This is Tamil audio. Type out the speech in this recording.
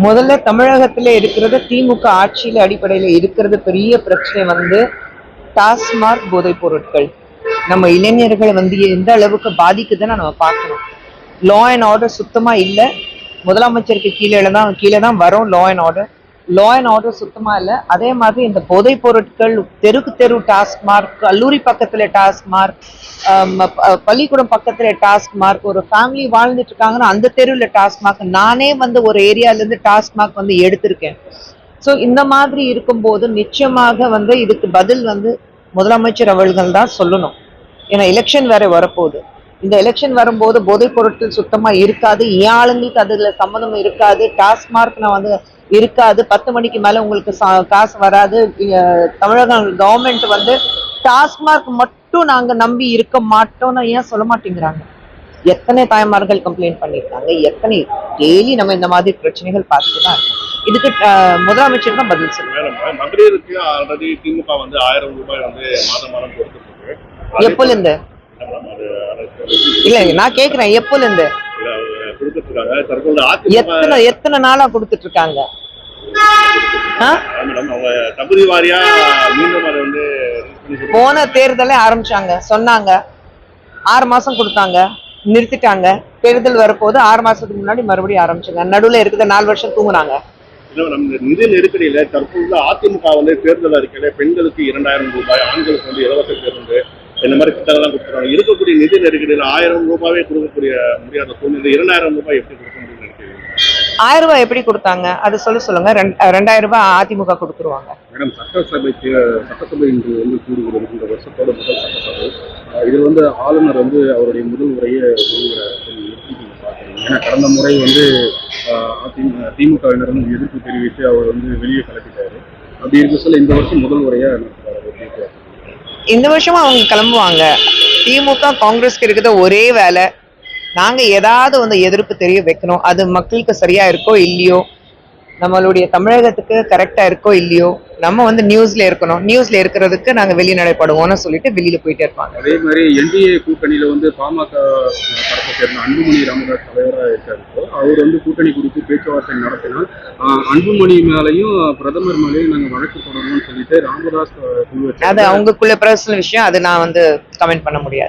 முதல்ல தமிழகத்துல இருக்கிறது திமுக ஆட்சியில அடிப்படையில இருக்கிறது பெரிய பிரச்சனை டாஸ்மாக் போதைப் பொருட்கள் நம்ம இளைஞர்களை எந்த அளவுக்கு பாதிக்குதுன்னு நம்ம பார்க்கணும். லா அண்ட் ஆர்டர் சுத்தமா இல்லை. முதலமைச்சருக்கு கீழே தான் வரும் லா அண்ட் ஆர்டர் சுத்தமா இல்லை. அதே மாதிரி இந்த போதைப் பொருட்கள் தெருக்கு தெரு டாஸ்மார்க், கல்லூரி பக்கத்துல டாஸ்மார்க், பள்ளிக்கூடம் பக்கத்துல டாஸ்மார்க், ஒரு ஃபேமிலி வாழ்ந்துட்டு இருக்காங்கன்னா அந்த தெருவில் டாஸ்மார்க். நானே ஒரு ஏரியால இருந்து டாஸ்மார்க் எடுத்திருக்கேன். ஸோ இந்த மாதிரி இருக்கும்போது நிச்சயமாக இதுக்கு பதில் முதலமைச்சர் அவர்கள் தான் சொல்லணும். ஏன்னா எலெக்ஷன் வேற வரப்போகுது. இந்த எலெக்ஷன் வரும்போது போதைப் பொருட்கள் சுத்தமா இருக்காது, ஏன் ஆளுங்களுக்கு அதுல சம்மந்தம் இருக்காது, டாஸ்மார்க் இருக்காது, 10 மணிக்கு மேல உங்களுக்கு காசு வராது. தமிழக கவர்மெண்ட் டாஸ்மார்க் மட்டும் நாங்க நம்பி இருக்க மாட்டோம்னு ஏன் சொல்ல மாட்டேங்கிறாங்க? எத்தனை தாய்மார்கள் கம்ப்ளைண்ட் பண்ணியிருக்காங்க, எத்தனை டெய்லி நம்ம இந்த மாதிரி பிரச்சனைகள் பார்த்துட்டு தான் இருக்கோம். இதுக்கு முதலமைச்சர் தான் பதில் சொல்லுவாங்க. மகளிருக்கு ஆல்ரெடி திமுக 1000 ரூபாய் மாதம் கொடுத்துருக்கு. எப்போல இருந்து இல்ல நான் கேக்குறேன், எப்போல இருந்து எத்தனை நாளா கொடுத்துட்டு இருக்காங்க? போன தேர்தலே ஆரம்பிச்சாங்க, சொன்னாங்க 6 மாசம் கொடுத்தாங்க, நிறுத்திட்டாங்க. தேர்தல் வரப்போது 6 மாசத்துக்கு முன்னாடி மறுபடியும் ஆரம்பிச்சாங்க. நடுவுல இருக்கிற 4 வருஷம் தூங்குனாங்க. நிதி நெருக்கடியில தற்போது அதிமுக தேர்தல் அறிக்கையில பெண்களுக்கு 2000 ரூபாய், ஆண்களுக்கு இலவச பேருந்து, இந்த மாதிரி திட்டங்கள்லாம் கொடுத்துருவாங்க. இருக்கக்கூடிய நிதி நெருக்கடியில் 1000 ரூபாவே கொடுக்கக்கூடிய முடியாத சூழ்நிலை 2000 ரூபாய் எப்படி கொடுக்க முடியும்னு நினைக்கிறீங்க? 1000 ரூபாய் எப்படி கொடுத்தாங்க அது சொல்லுங்க. 2000 ரூபாய் அதிமுக கொடுத்துருவாங்க. மேடம், சட்டசபை இன்று கூடுகிறது. இந்த வருஷத்தோட முதல் சட்டசபை. இது ஆளுநர் அவருடைய முதல் உரையை சொல்கிறார். ஏன்னா கடந்த முறை திமுகவினர் எதிர்ப்பு தெரிவித்து அவர் வெளியே கலப்பிட்டாரு. அப்படி இருக்க சொல்ல இந்த வருஷம் முதல் உரையா நடத்துறாரு. இந்த வருஷமும் அவங்க கிளம்புவாங்க. திமுக காங்கிரஸ்க்கு இருக்கிற ஒரே வேலை, நாங்க ஏதாவது எதிர்ப்பு தெரிய வைக்கணும். அது மக்களுக்கு சரியா இருக்கோ இல்லையோ, நம்மளுடைய தமிழகத்துக்கு கரெக்டா இருக்கோ இல்லையோ, நம்ம நியூஸ்ல இருக்கணும். நியூஸ்ல இருக்கிறதுக்கு நாங்க வெளிநடைப்படுவோம்னு சொல்லிட்டு வெளியில போயிட்டே இருப்பாங்க. அதே மாதிரி என்டிஏ கூட்டணியில பாமக தரப்பை சேர்ந்த அன்புமணி ராமதாஸ் தலைவராக இருக்காரு. அவர் கூட்டணி குறித்து பேச்சுவார்த்தை நடத்தினால் அன்புமணி மேலையும் பிரதமர் மேலையும் நாங்க வழக்கு தொடரணும்னு சொல்லிட்டு ராமதாஸ் அது அவங்களுக்குள்ள பர்சனல் விஷயம். அது நான் கமெண்ட் பண்ண முடியாது.